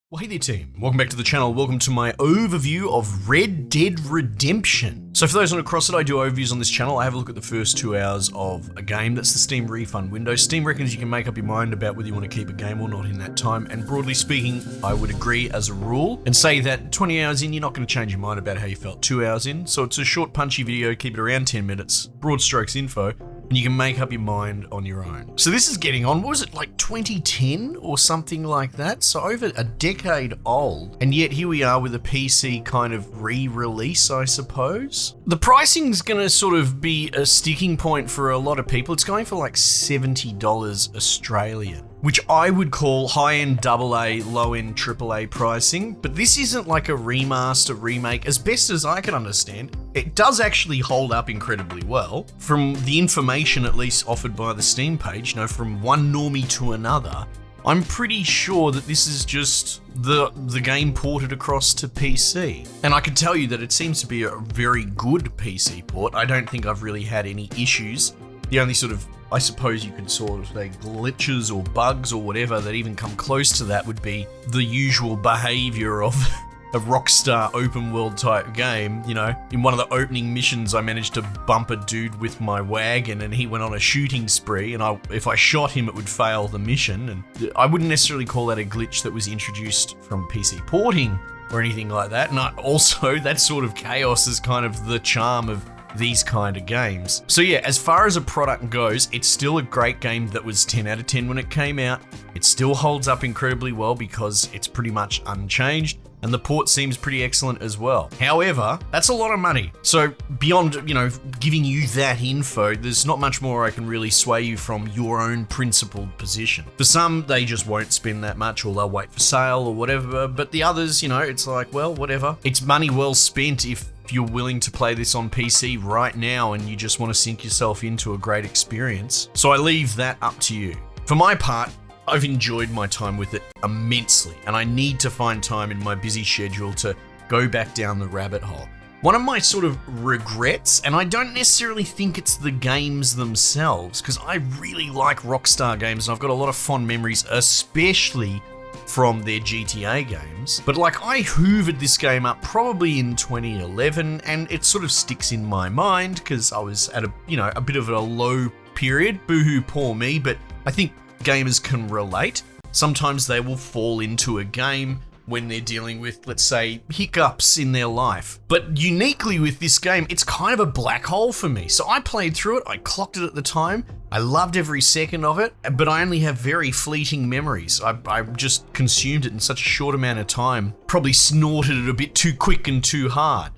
Well, hey there team, welcome back to the channel, welcome to my overview of Red Dead Redemption. So for those not across it, I do overviews on this channel. I have a look at the first 2 hours of a game. That's the Steam refund window. Steam reckons you can make up your mind about whether you want to keep a game or not in that time, and broadly speaking, I would agree as a rule, and say that 20 hours in, you're not going to change your mind about how you felt 2 hours in, so it's a short punchy video, keep it around 10 minutes, broad strokes info, and you can make up your mind on your own. So this is getting on, what was it, like 2010 or something like that? So over a decade old, and yet here we are with a PC kind of re-release, I suppose. The pricing's gonna sort of be a sticking point for a lot of people. It's going for like $70 Australian, which I would call high-end AA, low-end AAA pricing, but this isn't like a remaster, remake, as best as I can understand. It does actually hold up incredibly well. From the information at least offered by the Steam page, you know, from one normie to another, I'm pretty sure that this is just the game ported across to PC. And I can tell you that it seems to be a very good PC port. I don't think I've really had any issues. The only sort of, I suppose you could sort of say, glitches or bugs or whatever that even come close to that would be the usual behavior of a Rockstar open world type game. You know, in one of the opening missions, I managed to bump a dude with my wagon and he went on a shooting spree, and if I shot him, it would fail the mission. And I wouldn't necessarily call that a glitch that was introduced from PC porting or anything like that. And also, that sort of chaos is kind of the charm of these kind of games. So yeah, as far as a product goes, it's still a great game that was 10 out of 10 when it came out. It still holds up incredibly well because it's pretty much unchanged, and the port seems pretty excellent as well. However, that's a lot of money. So beyond, you know, giving you that info, there's not much more I can really sway you from your own principled position. For some, they just won't spend that much, or they'll wait for sale or whatever, but the others, you know, it's like, well, whatever. It's money well spent if you're willing to play this on PC right now and you just want to sink yourself into a great experience. So I leave that up to you. For my part, I've enjoyed my time with it immensely, and I need to find time in my busy schedule to go back down the rabbit hole. One of my sort of regrets, and I don't necessarily think it's the games themselves, because I really like Rockstar games and I've got a lot of fond memories, especially from their GTA games, but like I hoovered this game up probably in 2011, and it sort of sticks in my mind because I was at a bit of a low period. Boohoo, poor me, but I think gamers can relate. Sometimes they will fall into a game when they're dealing with, let's say, hiccups in their life. But uniquely with this game, it's kind of a black hole for me. So I played through it, I clocked it at the time, I loved every second of it, but I only have very fleeting memories. I just consumed it in such a short amount of time, probably snorted it a bit too quick and too hard,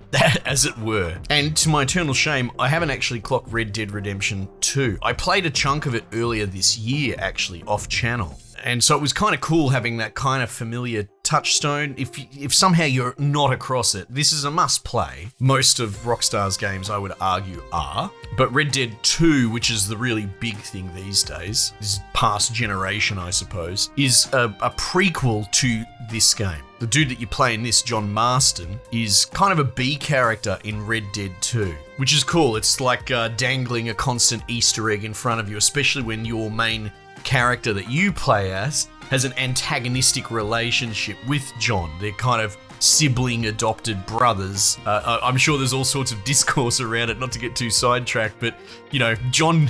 as it were. And to my eternal shame, I haven't actually clocked Red Dead Redemption 2. I played a chunk of it earlier this year, actually, off channel. And so it was kind of cool having that kind of familiar touchstone. If somehow you're not across it, this is a must play. Most of Rockstar's games, I would argue, are. But Red Dead 2, which is the really big thing these days, this past generation, I suppose, is a prequel to this game. The dude that you play in this, John Marston, is kind of a B character in Red Dead 2, which is cool. It's like dangling a constant Easter egg in front of you, especially when your main character that you play as has an antagonistic relationship with John. They're kind of sibling adopted brothers. I'm sure there's all sorts of discourse around it, not to get too sidetracked, but you know, John,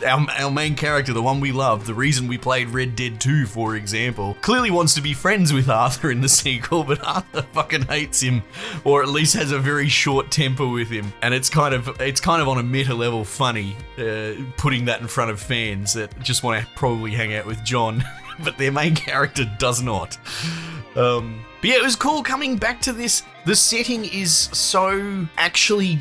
our main character, the one we love, the reason we played Red Dead 2, for example, clearly wants to be friends with Arthur in the sequel, but Arthur fucking hates him, or at least has a very short temper with him. And it's kind of on a meta level funny, putting that in front of fans that just want to probably hang out with John, but their main character does not. But yeah, it was cool coming back to this. The setting is so actually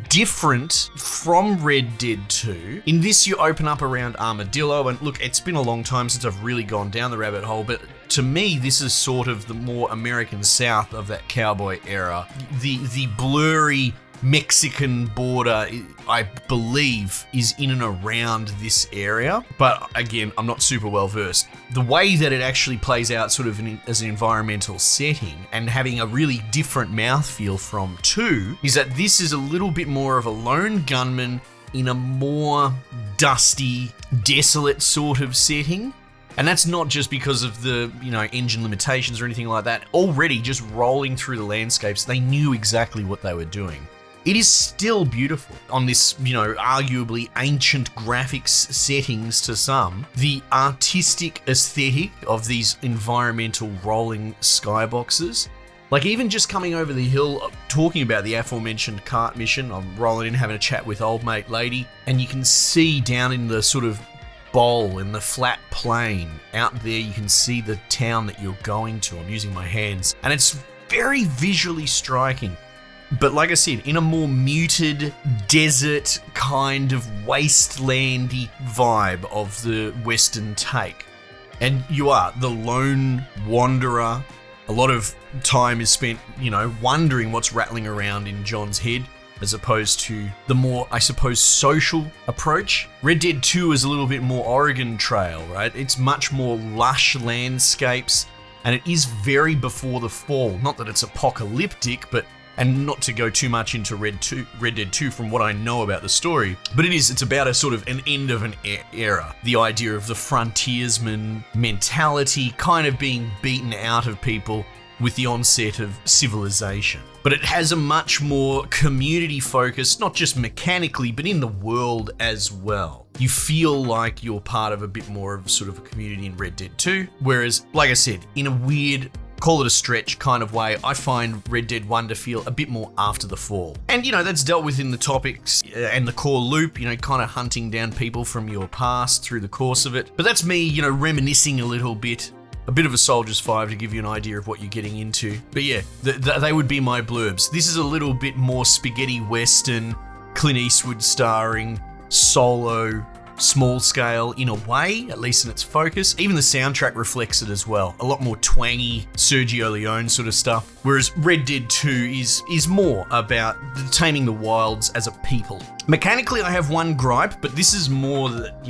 different from Red Dead 2. In this, you open up around Armadillo, and look, it's been a long time since I've really gone down the rabbit hole, but to me, this is sort of the more American South of that cowboy era. The blurry Mexican border, I believe, is in and around this area, but again, I'm not super well versed. The way that it actually plays out sort of as an environmental setting and having a really different mouthfeel from 2 is that this is a little bit more of a lone gunman in a more dusty, desolate sort of setting. And that's not just because of the, engine limitations or anything like that. Already just rolling through the landscapes, they knew exactly what they were doing. It is still beautiful on this, arguably ancient graphics settings to some. The artistic aesthetic of these environmental rolling skyboxes. Like even just coming over the hill, talking about the aforementioned cart mission, I'm rolling in having a chat with old mate lady, and you can see down in the sort of bowl in the flat plain out there, you can see the town that you're going to. I'm using my hands, and it's very visually striking. But like I said, in a more muted, desert kind of wastelandy vibe of the Western take. And you are the lone wanderer. A lot of time is spent, wondering what's rattling around in John's head, as opposed to the more, I suppose, social approach. Red Dead 2 is a little bit more Oregon Trail, right? It's much more lush landscapes, and it is very before the fall. Not that it's apocalyptic, and not to go too much into Red Dead 2 from what I know about the story, but it's about a sort of an end of an era. The idea of the frontiersman mentality kind of being beaten out of people with the onset of civilization. But it has a much more community focus, not just mechanically, but in the world as well. You feel like you're part of a bit more of sort of a community in Red Dead 2, whereas, like I said, in a weird, call it a stretch kind of way, I find Red Dead 1 to feel a bit more after the fall. And, that's dealt with in the topics and the core loop, kind of hunting down people from your past through the course of it. But that's me, reminiscing a little bit. A bit of a Soldier's 5 to give you an idea of what you're getting into. But yeah, they would be my blurbs. This is a little bit more spaghetti western, Clint Eastwood starring, solo, small scale in a way, at least in its focus. Even the soundtrack reflects it as well. A lot more twangy, Sergio Leone sort of stuff. Whereas Red Dead 2 is more about taming the wilds as a people. Mechanically, I have one gripe, but this is more that,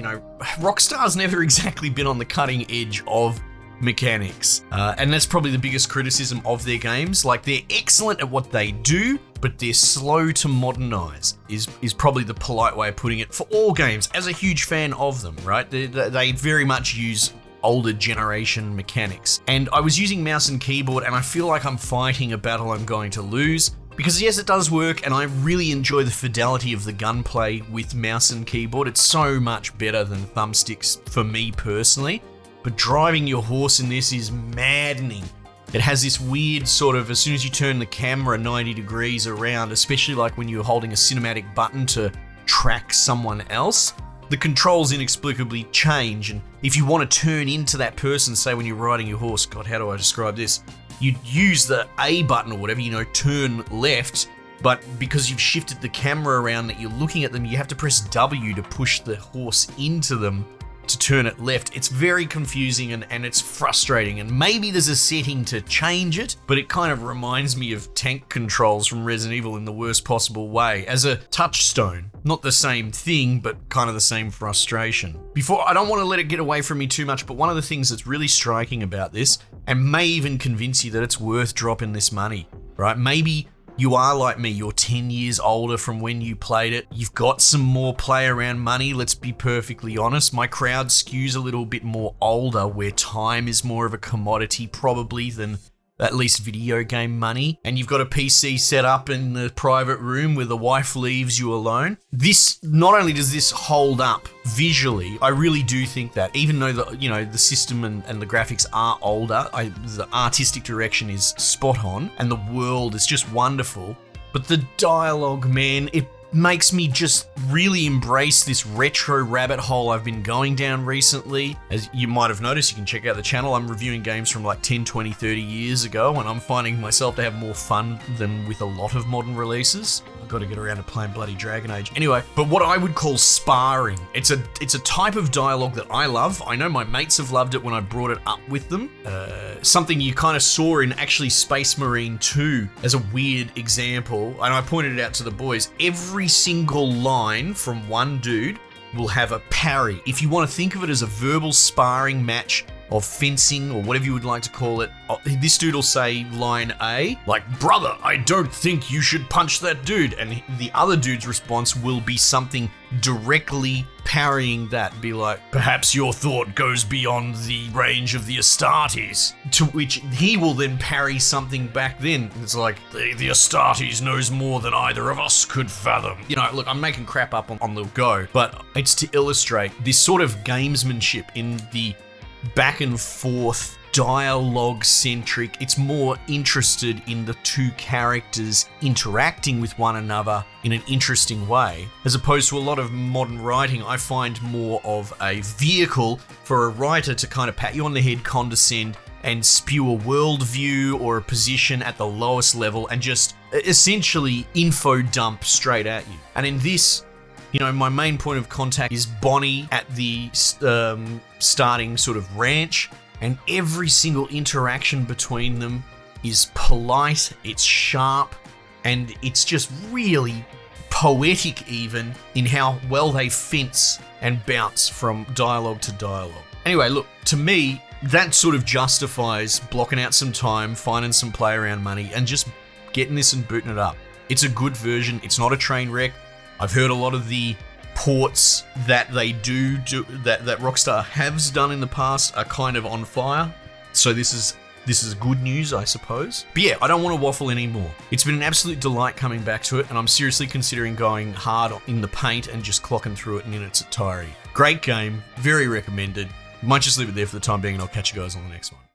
Rockstar's never exactly been on the cutting edge of mechanics. And that's probably the biggest criticism of their games. Like, they're excellent at what they do, but they're slow to modernize, is probably the polite way of putting it for all games, as a huge fan of them, right? They very much use older generation mechanics. And I was using mouse and keyboard, and I feel like I'm fighting a battle I'm going to lose. Because yes, it does work, and I really enjoy the fidelity of the gunplay with mouse and keyboard. It's so much better than thumbsticks for me personally. But driving your horse in this is maddening. It has this weird sort of, as soon as you turn the camera 90 degrees around, especially like when you're holding a cinematic button to track someone else, the controls inexplicably change. And if you want to turn into that person, say when you're riding your horse, God, how do I describe this? You'd use the A button or whatever, turn left, but because you've shifted the camera around that you're looking at them, you have to press W to push the horse into them to turn it left. It's very confusing and it's frustrating, and maybe there's a setting to change it, but it kind of reminds me of tank controls from Resident Evil in the worst possible way, as a touchstone. Not the same thing, but kind of the same frustration. I don't want to let it get away from me too much, but one of the things that's really striking about this, and may even convince you that it's worth dropping this money, right? Maybe you are like me, you're 10 years older from when you played it. You've got some more play around money, let's be perfectly honest. My crowd skews a little bit more older, where time is more of a commodity probably than at least video game money. And you've got a PC set up in the private room where the wife leaves you alone. Not only does this hold up visually, I really do think that, even though the system and the graphics are older, the artistic direction is spot on and the world is just wonderful. But the dialogue, man, it makes me just really embrace this retro rabbit hole I've been going down recently. As you might have noticed, you can check out the channel. I'm reviewing games from like 10, 20, 30 years ago, and I'm finding myself to have more fun than with a lot of modern releases. I've got to get around to playing bloody Dragon Age. Anyway, but what I would call sparring. It's a type of dialogue that I love. I know my mates have loved it when I brought it up with them. Something you kind of saw in actually Space Marine 2 as a weird example, and I pointed it out to the boys. Every single line from one dude will have a parry. If you want to think of it as a verbal sparring match of fencing or whatever you would like to call it. This dude will say line A, like, brother, I don't think you should punch that dude. And the other dude's response will be something directly parrying that. Be like, perhaps your thought goes beyond the range of the Astartes. To which he will then parry something back then. It's like, the Astartes knows more than either of us could fathom. You know, look, I'm making crap up on the go, but it's to illustrate this sort of gamesmanship in the back and forth dialogue centric. It's more interested in the two characters interacting with one another in an interesting way, as opposed to a lot of modern writing. I find more of a vehicle for a writer to kind of pat you on the head, condescend, and spew a worldview or a position at the lowest level and just essentially info dump straight at you. And in this, you know, my main point of contact is Bonnie at the starting sort of ranch, and every single interaction between them is polite, it's sharp, and it's just really poetic even in how well they fence and bounce from dialogue to dialogue. Anyway, look, to me, that sort of justifies blocking out some time, finding some play around money, and just getting this and booting it up. It's a good version, it's not a train wreck. I've heard a lot of the ports that they do that Rockstar has done in the past are kind of on fire. So this is good news, I suppose. But yeah, I don't want to waffle anymore. It's been an absolute delight coming back to it, and I'm seriously considering going hard in the paint and just clocking through it in its entirety. Great game, very recommended. Might just leave it there for the time being, and I'll catch you guys on the next one.